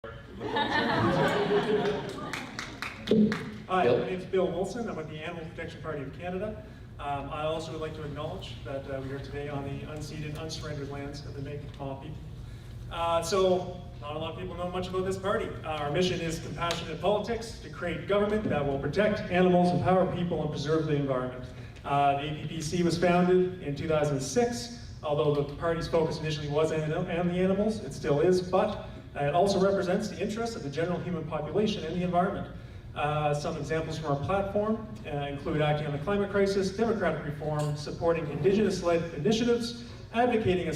Hi, my name is Bill Wilson. I'm with the Animal Protection Party of Canada. I also would like to acknowledge that we are today on the unceded, unsurrendered lands of the Mi'kmaq people. So, not a lot of people know much about this party. Our mission is compassionate politics, to create government that will protect animals, empower people, and preserve the environment. The APPC was founded in 2006, although the party's focus initially was on the animals, it still is, but it also represents the interests of the general human population and the environment. Some examples from our platform include acting on the climate crisis, democratic reform, supporting Indigenous-led initiatives, advocating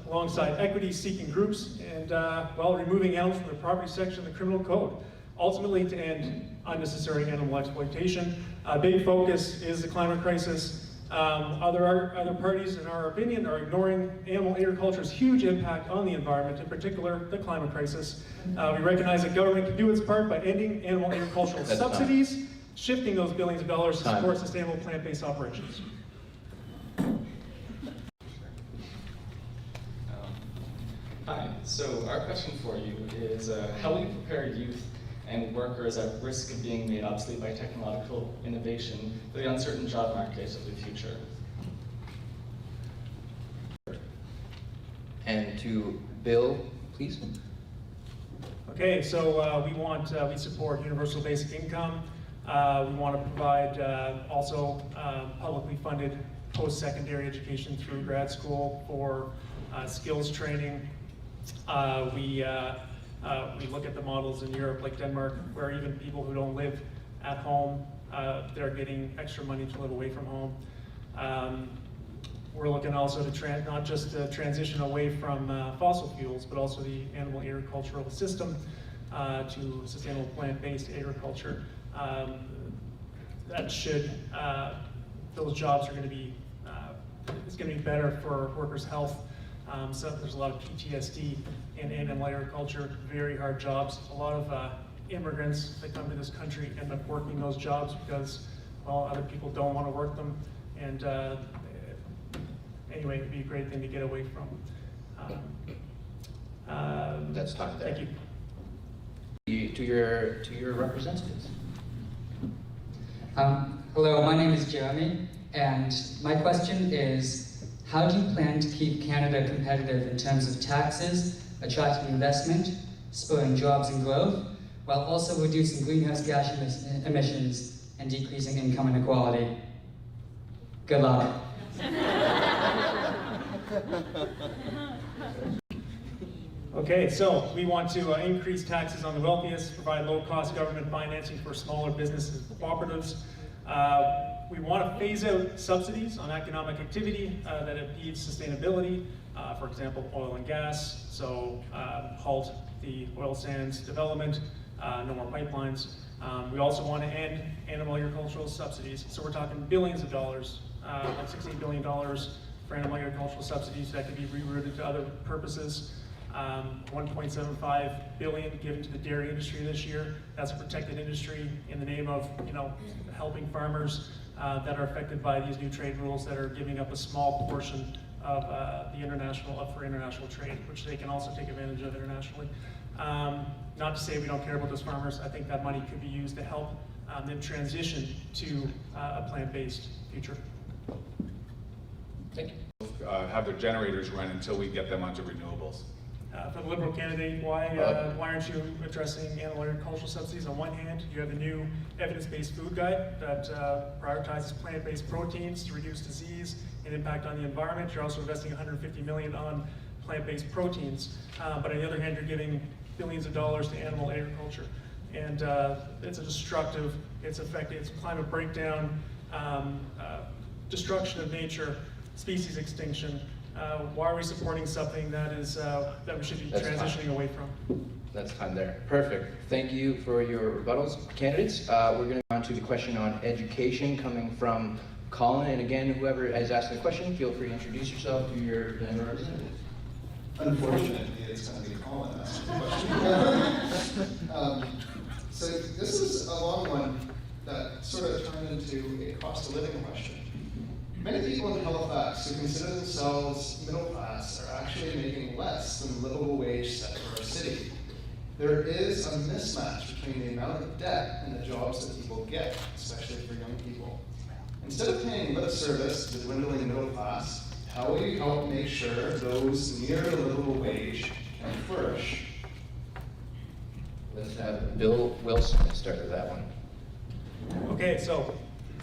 alongside equity-seeking groups, and while removing animals from the property section of the criminal code, ultimately to end unnecessary animal exploitation. A big focus is the climate crisis. Other parties, in our opinion, are ignoring animal agriculture's huge impact on the environment, in particular the climate crisis. We recognize that government can do its part by ending animal agricultural subsidies, shifting those billions of dollars to support sustainable plant-based operations. Hi, so our question for you is how will you prepare youth and workers at risk of being made obsolete by technological innovation for the uncertain job market of the future? And to Bill, please. Okay, so we support universal basic income. We want to provide also publicly funded post-secondary education through grad school for skills training. We look at the models in Europe, like Denmark, where even people who don't live at home, they're getting extra money to live away from home. We're looking also to not just to transition away from fossil fuels, but also the animal agricultural system to sustainable plant-based agriculture. That should, those jobs are going to be, it's going to be better for workers' health. So there's a lot of PTSD in animal agriculture, very hard jobs. A lot of immigrants that come to this country end up working those jobs because, well, other people don't want to work them. And anyway, it'd be a great thing to get away from. Let's talk there. Thank you. To your representatives. Hello, my name is Jeremy, and my question is, how do you plan to keep Canada competitive in terms of taxes, attracting investment, spurring jobs and growth, while also reducing greenhouse gas emissions and decreasing income inequality? Good luck. Okay, so we want to increase taxes on the wealthiest, provide low-cost government financing for smaller businesses and cooperatives. We want to phase out subsidies on economic activity that impedes sustainability, for example, oil and gas, so halt the oil sands development, no more pipelines. We also want to end animal agricultural subsidies, so we're talking billions of dollars, like $68 billion for animal agricultural subsidies that could be rerouted to other purposes. 1.75 billion given to the dairy industry this year. That's a protected industry in the name of, helping farmers that are affected by these new trade rules that are giving up a small portion of the international trade, which they can also take advantage of internationally. Not to say we don't care about those farmers. I think that money could be used to help them transition to a plant-based future. Thank you. Have their generators run until we get them onto renewables. For the Liberal candidate, why aren't you addressing animal agricultural subsidies? On one hand, you have the new evidence-based food guide that prioritizes plant-based proteins to reduce disease and impact on the environment. You're also investing $150 million on plant-based proteins. But on the other hand, you're giving billions of dollars to animal agriculture. And it's a destructive, it's effective, it's climate breakdown, destruction of nature, species extinction. Why are we supporting something that is that we should be transitioning away from? That's time there. Perfect. Thank you for your rebuttals, candidates. We're going to go on to the question on education coming from Colin. And again, whoever has asked the question, feel free to introduce yourself to your representative. Unfortunately, it's going to be Colin asking the question. So this is a long one that sort of turned into a cost of living question. Many people in Halifax who consider themselves middle class are actually making less than the livable wage set for our city. there is a mismatch between the amount of debt and the jobs that people get, especially for young people. Instead of paying lip service to the dwindling middle class, how will you help make sure those near the livable wage can flourish? Let's have Bill Wilson start with that one. Okay, so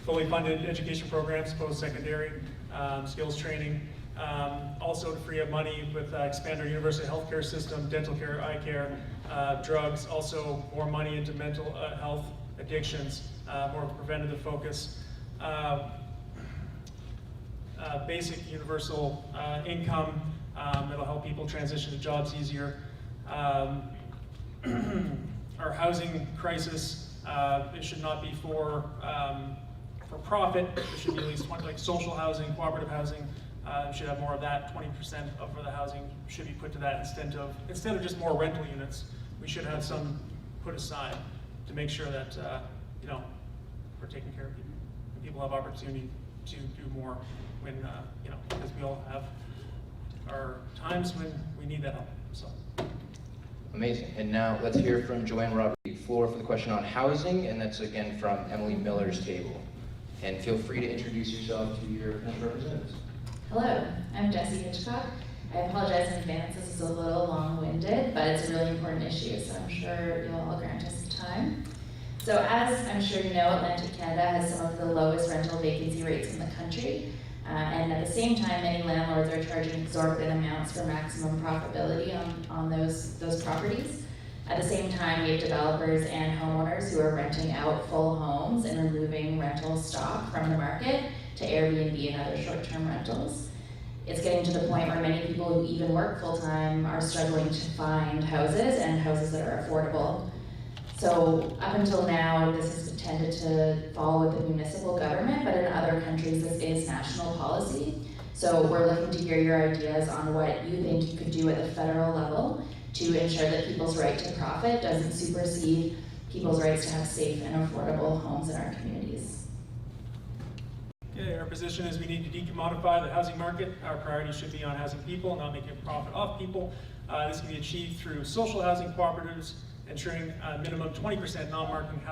fully funded education programs, post-secondary, skills training. Also to free up money with expand our universal healthcare system, dental care, eye care, drugs, also more money into mental health, addictions, more preventative focus. Basic universal income, it'll help people transition to jobs easier. Our housing crisis, it should not be for profit. It should be at least like social housing, cooperative housing. We should have more of that. 20% of the housing should be put to that instead of just more rental units. We should have some put aside to make sure that we're taking care of people. And people have opportunity to do more when because we all have our times when we need that help. So. Amazing. And now let's hear from Joanne Robert. Floor for the question on housing, and that's again from Emily Miller's table. And feel free to introduce yourself to your representatives. Hello, I'm Jessie Hitchcock. I apologize in advance, this is a little long-winded, but it's a really important issue, so I'm sure you'll all grant us some time. So as I'm sure you know, Atlantic Canada has some of the lowest rental vacancy rates in the country. And at the same time, many landlords are charging exorbitant amounts for maximum profitability on those properties. At the same time, we have developers and homeowners who are renting out full homes and removing rental stock from the market to Airbnb and other short-term rentals. It's getting to the point where many people who even work full-time are struggling to find houses and houses that are affordable. So up until now, this has tended to fall with the municipal government, but in other countries, this is national policy. So we're looking to hear your ideas on what you think you could do at the federal level to ensure that people's right to profit doesn't supersede people's rights to have safe and affordable homes in our communities. Okay, our position is we need to decommodify the housing market. Our priority should be on housing people, not making a profit off people. This can be achieved through social housing cooperatives, ensuring minimum 20% non-market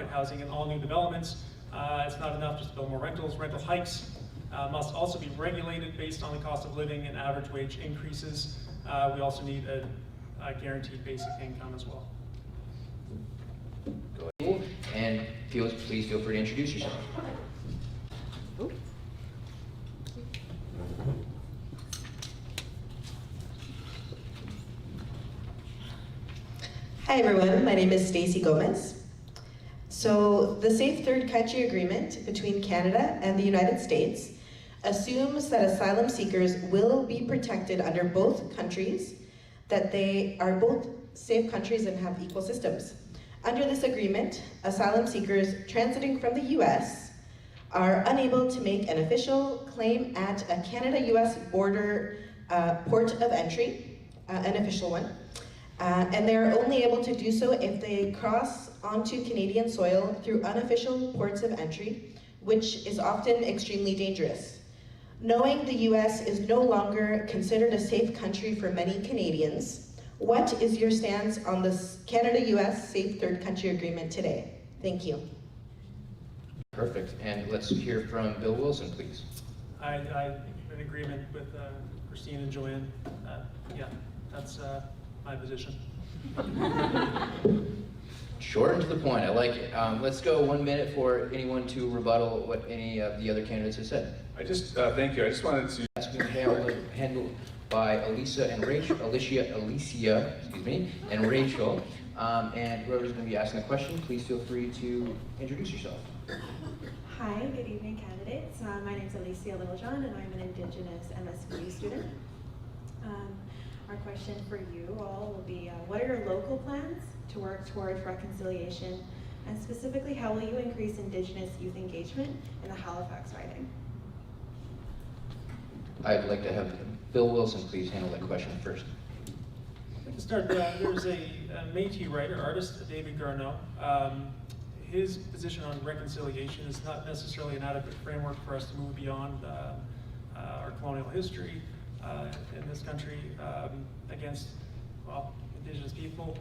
housing in all new developments. It's not enough just to build more rentals. Rental hikes must also be regulated based on the cost of living and average wage increases. We also need a guaranteed basic income as well. Go ahead. And please feel free to introduce yourself. Hi everyone, my name is Stacey Gomez. So the Safe Third Country Agreement between Canada and the United States assumes that asylum seekers will be protected under both countries, that they are both safe countries and have equal systems. Under this agreement, asylum seekers transiting from the US are unable to make an official claim at a Canada-US border port of entry, an official one. And they're only able to do so if they cross onto Canadian soil through unofficial ports of entry, which is often extremely dangerous. Knowing the US is no longer considered a safe country for many Canadians, what is your stance on this Canada-US Safe Third Country Agreement today? Thank you. Perfect. And let's hear from Bill Wilson, please. I'm in agreement with Christine and Joanne. Yeah, that's my position. Short and to the point, I like it. Let's go 1 minute for anyone to rebuttal what any of the other candidates have said. I just, thank you. I just wanted to That's being handled by Alicia, and Rachel, and Rachel. And whoever's going to be asking the question, please feel free to introduce yourself. Hi, good evening candidates. My name is Alicia Littlejohn and I'm an Indigenous MSW student. Our question for you all will be, what are your local plans to work towards reconciliation, and specifically how will you increase Indigenous youth engagement in the Halifax riding? I'd like to have Bill Wilson please handle that question first. To start, there's a Métis writer, artist, David Garneau. His position on reconciliation is not necessarily an adequate framework for us to move beyond our colonial history in this country against, well, Indigenous people.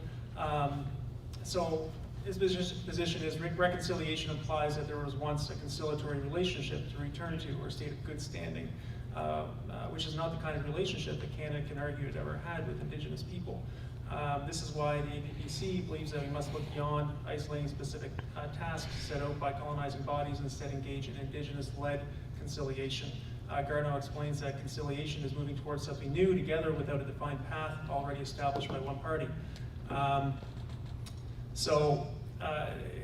So his position is reconciliation implies that there was once a conciliatory relationship to return to, or a state of good standing, which is not the kind of relationship that Canada can argue it ever had with Indigenous people. This is why the APPC believes that we must look beyond isolating specific tasks set out by colonizing bodies and instead engage in Indigenous-led conciliation. Garneau explains that conciliation is moving towards something new together without a defined path already established by one party.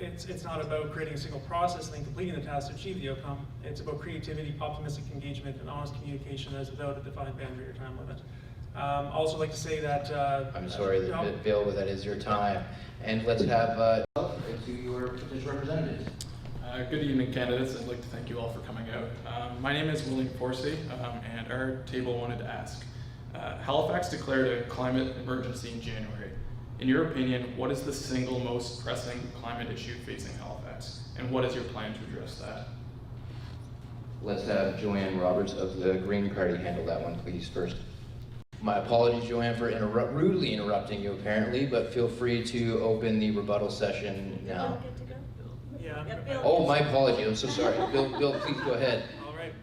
It's not about creating a single process and then completing the task to achieve the outcome. It's about creativity, optimistic engagement, and honest communication as without a defined boundary or time limit. Also like to say that... I'm sorry, Bill, but that is your time. And let's have to your potential representatives. Good evening, candidates. I'd like to thank you all for coming out. My name is William Forsey, and our table wanted to ask, Halifax declared a climate emergency in January. In your opinion, what is the single most pressing climate issue facing Halifax, and what is your plan to address that? Let's have Joanne Roberts of the Green Party handle that one, please, first. My apologies, Joanne, for rudely interrupting you, apparently, but feel free to open the rebuttal session now. Yeah. Oh, my apologies. I'm so sorry. Bill, please go ahead. All right.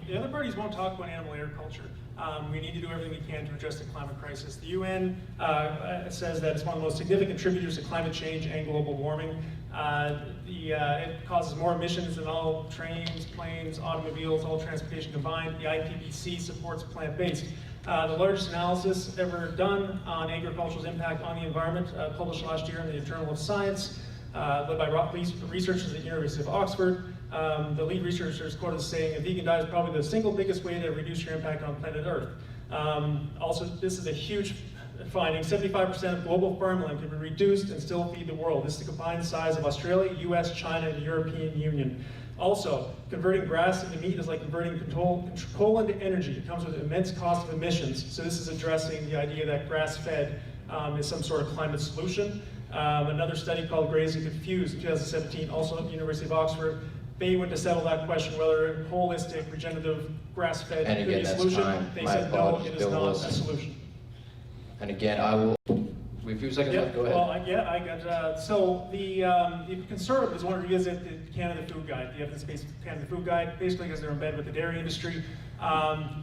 The other parties won't talk about animal agriculture. We need to do everything we can to address the climate crisis. The UN says that it's one of the most significant contributors to climate change and global warming. It causes more emissions than all trains, planes, automobiles, all transportation combined. The APPC supports plant-based. The largest analysis ever done on agriculture's impact on the environment, published last year in the Journal of Science, led by researchers at the University of Oxford. The lead researcher is quoted as saying, a vegan diet is probably the single biggest way to reduce your impact on planet Earth. Also, this is a huge finding. 75% of global farmland can be reduced and still feed the world. This is the combined size of Australia, US, China, and the European Union. Also, converting grass into meat is like converting coal into energy. It comes with an immense cost of emissions. So this is addressing the idea that grass-fed is some sort of climate solution. Another study called Grazing Confused in 2017, also at the University of Oxford, they went to settle that question whether holistic, regenerative, grass-fed could be a solution. They said no, it is not a solution. And again, I will. We have a few seconds left. Go ahead. Well, I got. So the Conservatives want to revisit the Canada Food Guide, the evidence-based Canada Food Guide, basically because they're in bed with the dairy industry.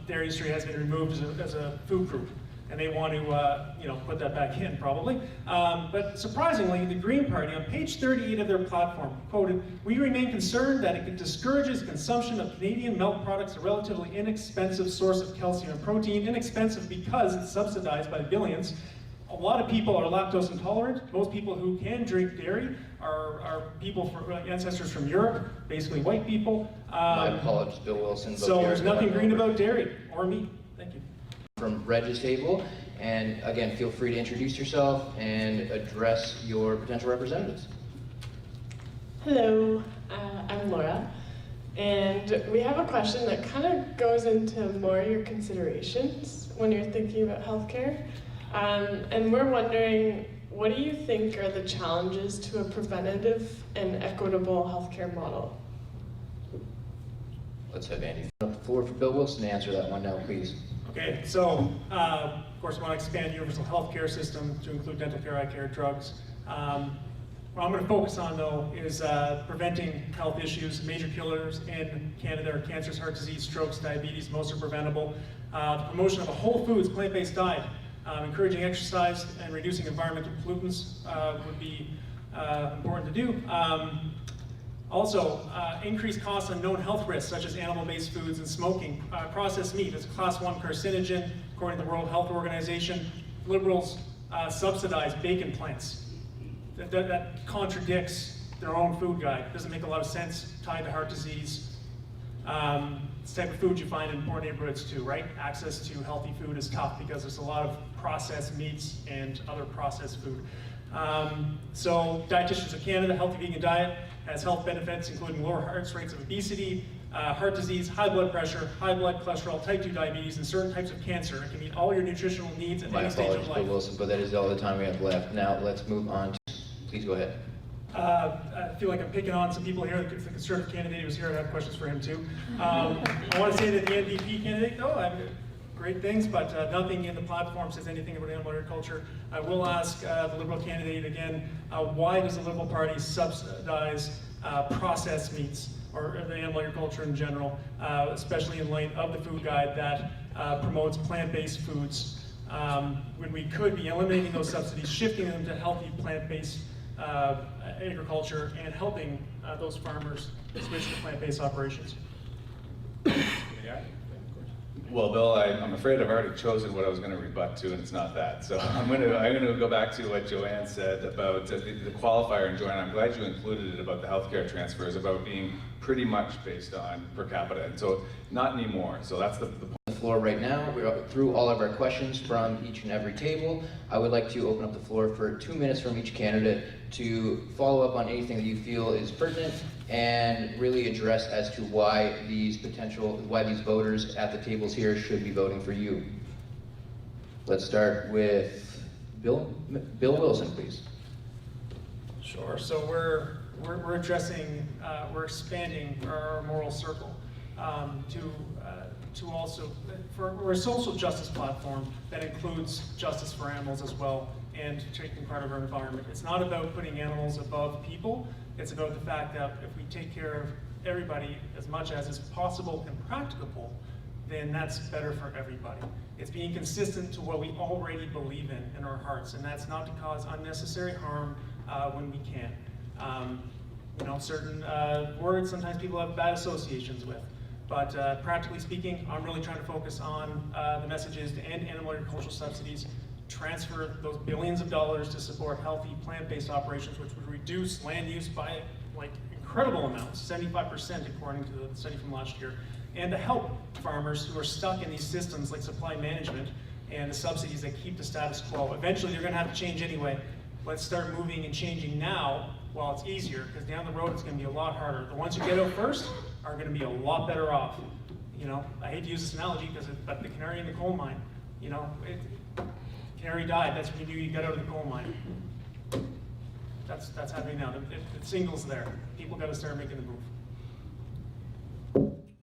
Dairy industry has been removed as a food group, and they want to put that back in probably. But surprisingly, the Green Party on page 38 of their platform quoted, "We remain concerned that it discourages consumption of Canadian milk products, a relatively inexpensive source of calcium and protein, inexpensive because it's subsidized by billions. A lot of people are lactose intolerant. Most people who can drink dairy are people from ancestors from Europe, basically white people. My apologies, Bill Wilson. So there's nothing green about dairy or meat." Thank you. From Reg's table, and again, feel free to introduce yourself and address your potential representatives. Hello, I'm Laura, and we have a question that kind of goes into more your considerations when you're thinking about healthcare. And we're wondering, what do you think are the challenges to a preventative and equitable healthcare model? Let's have Andy on the floor for Bill Wilson to answer that one now, please. Okay, so of course we want to expand the universal health care system to include dental care, eye care, drugs. What I'm going to focus on though is preventing health issues. Major killers in Canada are cancers, heart disease, strokes, diabetes. Most are preventable. The promotion of a whole foods, plant-based diet. Encouraging exercise and reducing environmental pollutants would be important to do. Also, increased costs on known health risks, such as animal-based foods and smoking. Processed meat is a class 1 carcinogen, according to the World Health Organization. Liberals subsidize bacon plants. That contradicts their own food guide. Doesn't make a lot of sense, tied to heart disease. It's the type of food you find in poor neighborhoods too, right? Access to healthy food is tough because there's a lot of processed meats and other processed food. So Dietitians of Canada, Healthy Vegan Diet, has health benefits including lower heart rates of obesity, heart disease, high blood pressure, high blood cholesterol, type 2 diabetes, and certain types of cancer. It can meet all your nutritional needs at any stage of life. My apologies, Bill Wilson, but that is all the time we have left. Now let's move on to, please go ahead. I feel like I'm picking on some people here. The Conservative candidate who was here, I have questions for him too. I want to say that the NDP candidate, though, great things, but nothing in the platform says anything about animal agriculture. I will ask the Liberal candidate again, why does the Liberal Party subsidize processed meats, or the animal agriculture in general, especially in light of the food guide that promotes plant-based foods, when we could be eliminating those subsidies, shifting them to healthy plant-based agriculture, and helping those farmers switch to plant-based operations. Well, Bill, I'm afraid I've already chosen what I was going to rebut to, and it's not that. So I'm going to go back to what Joanne said about the qualifier, and Joanne, I'm glad you included it about the healthcare transfers, about being pretty much based on per capita, and so not anymore. So that's the point. The floor right now, we're through all of our questions from each and every table. I would like to open up the floor for 2 minutes from each candidate to follow up on anything that you feel is pertinent and really address as to why these voters at the tables here should be voting for you. Let's start with Bill Wilson, please. Sure. So we're addressing, we're expanding our moral circle to also, we're a social justice platform that includes justice for animals as well, and taking part of our environment. It's not about putting animals above people. It's about the fact that if we take care of everybody as much as is possible and practicable, then that's better for everybody. It's being consistent to what we already believe in our hearts, and that's not to cause unnecessary harm when we can. You know, certain words sometimes people have bad associations with. But practically speaking, I'm really trying to focus on the messages to end animal agricultural subsidies, transfer those billions of dollars to support healthy plant-based operations, which would reduce land use by like incredible amounts, 75% according to the study from last year, and to help farmers who are stuck in these systems like supply management and the subsidies that keep the status quo. Eventually they're going to have to change anyway. Let's start moving and changing now while it's easier, because down the road it's going to be a lot harder. The ones who get out first are going to be a lot better off. You know, I hate to use this analogy, but the canary in the coal mine, you know, canary died. That's when you knew you got out of the coal mine. That's happening now. The signal's there. People got to start making the move.